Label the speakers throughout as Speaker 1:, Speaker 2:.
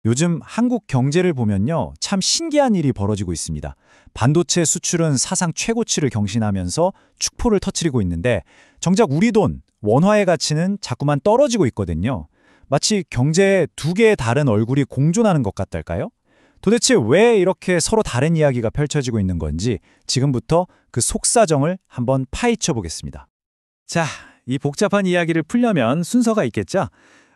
Speaker 1: 요즘 한국 경제를 보면요, 참 신기한 일이 벌어지고 있습니다. 반도체 수출은 사상 최고치를 경신하면서 축포를 터뜨리고 있는데 정작 우리 돈, 원화의 가치는 자꾸만 떨어지고 있거든요. 마치 경제의 두 개의 다른 얼굴이 공존하는 것 같달까요? 도대체 왜 이렇게 서로 다른 이야기가 펼쳐지고 있는 건지 지금부터 그 속사정을 한번 파헤쳐 보겠습니다. 자, 이 복잡한 이야기를 풀려면 순서가 있겠죠?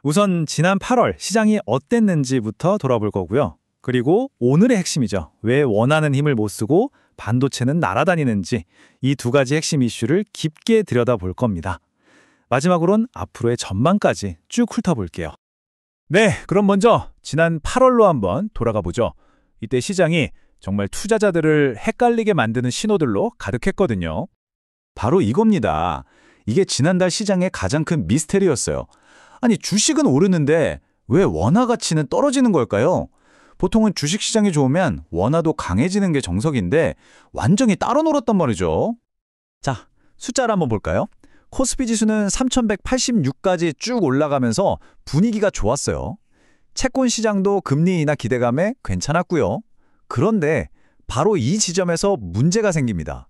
Speaker 1: 우선 지난 8월 시장이 어땠는지부터 돌아볼 거고요. 그리고 오늘의 핵심이죠. 왜 원하는 힘을 못 쓰고 반도체는 날아다니는지 이 두 가지 핵심 이슈를 깊게 들여다볼 겁니다. 마지막으론 앞으로의 전망까지 쭉 훑어볼게요. 네, 그럼 먼저 지난 8월로 한번 돌아가 보죠. 이때 시장이 정말 투자자들을 헷갈리게 만드는 신호들로 가득했거든요. 바로 이겁니다. 이게 지난달 시장의 가장 큰 미스테리였어요. 아니, 주식은 오르는데 왜 원화 가치는 떨어지는 걸까요? 보통은 주식시장이 좋으면 원화도 강해지는 게 정석인데 완전히 따로 놀았단 말이죠. 자, 숫자를 한번 볼까요? 코스피 지수는 3186까지 쭉 올라가면서 분위기가 좋았어요. 채권 시장도 금리 인하 기대감에 괜찮았고요. 그런데 바로 이 지점에서 문제가 생깁니다.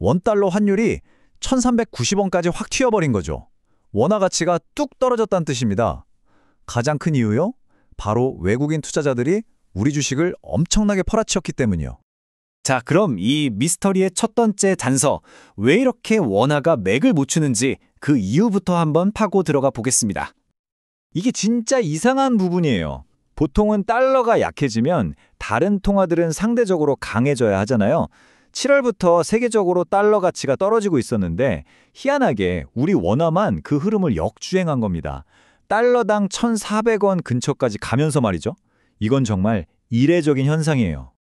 Speaker 1: 원달러 환율이 1390원까지 확 튀어버린 거죠. 원화 가치가 뚝 떨어졌다는 뜻입니다. 가장 큰 이유요? 바로 외국인 투자자들이 우리 주식을 엄청나게 팔아치웠기 때문이요. 자, 그럼 이 미스터리의 첫 번째 단서, 왜 이렇게 원화가 맥을 못 추는지 그 이유부터 한번 파고 들어가 보겠습니다. 이게 진짜 이상한 부분이에요. 보통은 달러가 약해지면 다른 통화들은 상대적으로 강해져야 하잖아요. 7월부터 세계적으로 달러 가치가 떨어지고 있었는데 희한하게 우리 원화만 그 흐름을 역주행한 겁니다. 달러당 1,400원 근처까지 가면서 말이죠. 이건 정말 이례적인 현상이에요.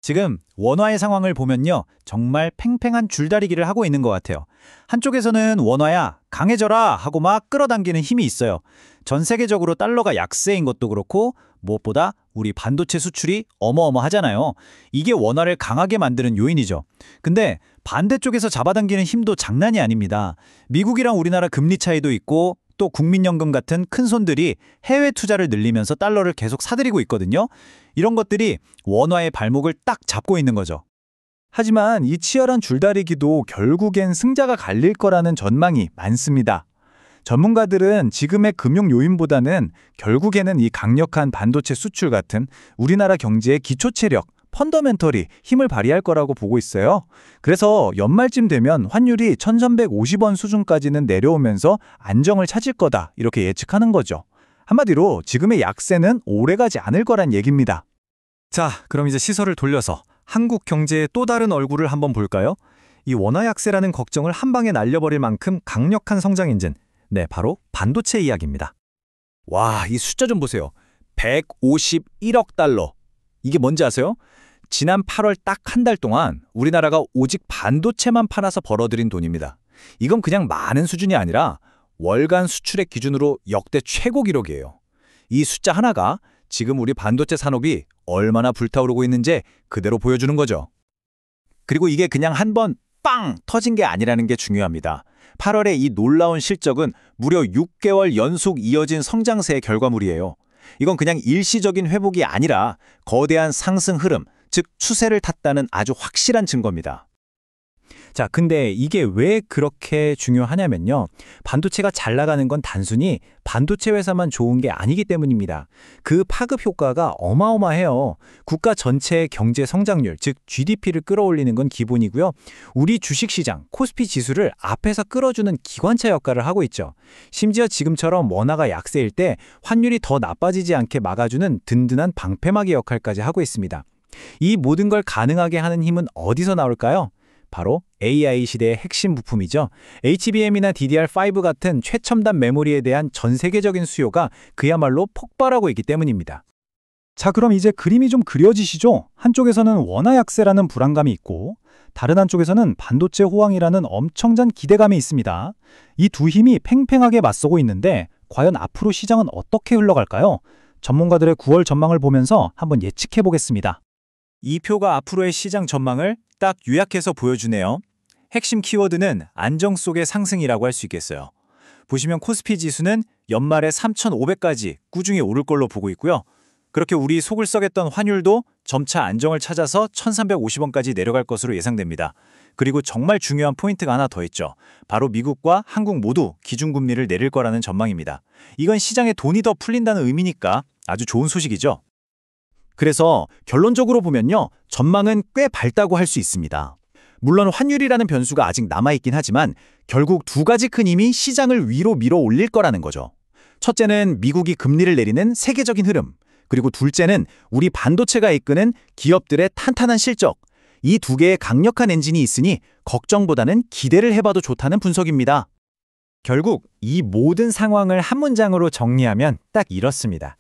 Speaker 1: 지금 원화의 상황을 보면요, 정말 팽팽한 줄다리기를 하고 있는 것 같아요. 한쪽에서는 원화야 강해져라 하고 막 끌어당기는 힘이 있어요. 전 세계적으로 달러가 약세인 것도 그렇고 무엇보다 우리 반도체 수출이 어마어마하잖아요. 이게 원화를 강하게 만드는 요인이죠. 근데 반대쪽에서 잡아당기는 힘도 장난이 아닙니다. 미국이랑 우리나라 금리 차이도 있고 또 국민연금 같은 큰 손들이 해외 투자를 늘리면서 달러를 계속 사들이고 있거든요. 이런 것들이 원화의 발목을 딱 잡고 있는 거죠. 하지만 이 치열한 줄다리기도 결국엔 승자가 갈릴 거라는 전망이 많습니다. 전문가들은 지금의 금융 요인보다는 결국에는 이 강력한 반도체 수출 같은 우리나라 경제의 기초 체력, 펀더멘털이 힘을 발휘할 거라고 보고 있어요. 그래서 연말쯤 되면 환율이 1,350원 수준까지는 내려오면서 안정을 찾을 거다, 이렇게 예측하는 거죠. 한마디로 지금의 약세는 오래가지 않을 거란 얘기입니다. 자, 그럼 이제 시선을 돌려서 한국 경제의 또 다른 얼굴을 한번 볼까요? 이 원화 약세라는 걱정을 한 방에 날려버릴 만큼 강력한 성장 엔진, 네, 바로 반도체 이야기입니다. 와, 이 숫자 좀 보세요. 151억 달러. 이게 뭔지 아세요? 지난 8월 딱 한 달 동안 우리나라가 오직 반도체만 팔아서 벌어들인 돈입니다. 이건 그냥 많은 수준이 아니라 월간 수출액 기준으로 역대 최고 기록이에요. 이 숫자 하나가 지금 우리 반도체 산업이 얼마나 불타오르고 있는지 그대로 보여주는 거죠. 그리고 이게 그냥 한 번 빵 터진 게 아니라는 게 중요합니다. 8월의 이 놀라운 실적은 무려 6개월 연속 이어진 성장세의 결과물이에요. 이건 그냥 일시적인 회복이 아니라 거대한 상승 흐름, 즉 추세를 탔다는 아주 확실한 증거입니다. 자, 근데 이게 왜 그렇게 중요하냐면요. 반도체가 잘 나가는 건 단순히 반도체 회사만 좋은 게 아니기 때문입니다. 그 파급 효과가 어마어마해요. 국가 전체의 경제 성장률, 즉 GDP를 끌어올리는 건 기본이고요. 우리 주식시장, 코스피 지수를 앞에서 끌어주는 기관차 역할을 하고 있죠. 심지어 지금처럼 원화가 약세일 때 환율이 더 나빠지지 않게 막아주는 든든한 방패막이 역할까지 하고 있습니다. 이 모든 걸 가능하게 하는 힘은 어디서 나올까요? 바로 AI 시대의 핵심 부품이죠. HBM이나 DDR5 같은 최첨단 메모리에 대한 전 세계적인 수요가 그야말로 폭발하고 있기 때문입니다. 자, 그럼 이제 그림이 좀 그려지시죠? 한쪽에서는 원화 약세라는 불안감이 있고 다른 한쪽에서는 반도체 호황이라는 엄청난 기대감이 있습니다. 이 두 힘이 팽팽하게 맞서고 있는데 과연 앞으로 시장은 어떻게 흘러갈까요? 전문가들의 9월 전망을 보면서 한번 예측해 보겠습니다. 이 표가 앞으로의 시장 전망을 딱 요약해서 보여주네요. 핵심 키워드는 안정 속의 상승이라고 할 수 있겠어요. 보시면 코스피 지수는 연말에 3,500까지 꾸준히 오를 걸로 보고 있고요. 그렇게 우리 속을 썩였던 환율도 점차 안정을 찾아서 1350원까지 내려갈 것으로 예상됩니다. 그리고 정말 중요한 포인트가 하나 더 있죠. 바로 미국과 한국 모두 기준금리를 내릴 거라는 전망입니다. 이건 시장에 돈이 더 풀린다는 의미니까 아주 좋은 소식이죠. 그래서 결론적으로 보면요, 전망은 꽤 밝다고 할 수 있습니다. 물론 환율이라는 변수가 아직 남아있긴 하지만 결국 두 가지 큰 힘이 시장을 위로 밀어 올릴 거라는 거죠. 첫째는 미국이 금리를 내리는 세계적인 흐름, 그리고 둘째는 우리 반도체가 이끄는 기업들의 탄탄한 실적. 이 두 개의 강력한 엔진이 있으니 걱정보다는 기대를 해봐도 좋다는 분석입니다. 결국 이 모든 상황을 한 문장으로 정리하면 딱 이렇습니다.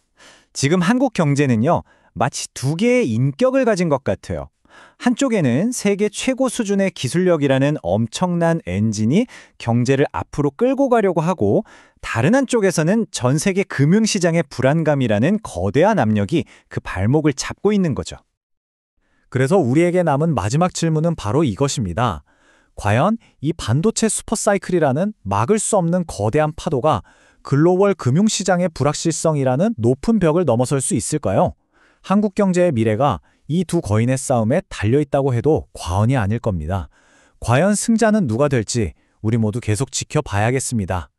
Speaker 1: 지금 한국 경제는요, 마치 두 개의 인격을 가진 것 같아요. 한쪽에는 세계 최고 수준의 기술력이라는 엄청난 엔진이 경제를 앞으로 끌고 가려고 하고, 다른 한쪽에서는 전 세계 금융시장의 불안감이라는 거대한 압력이 그 발목을 잡고 있는 거죠. 그래서 우리에게 남은 마지막 질문은 바로 이것입니다. 과연 이 반도체 슈퍼사이클이라는 막을 수 없는 거대한 파도가 글로벌 금융시장의 불확실성이라는 높은 벽을 넘어설 수 있을까요? 한국 경제의 미래가 이 두 거인의 싸움에 달려있다고 해도 과언이 아닐 겁니다. 과연 승자는 누가 될지 우리 모두 계속 지켜봐야겠습니다.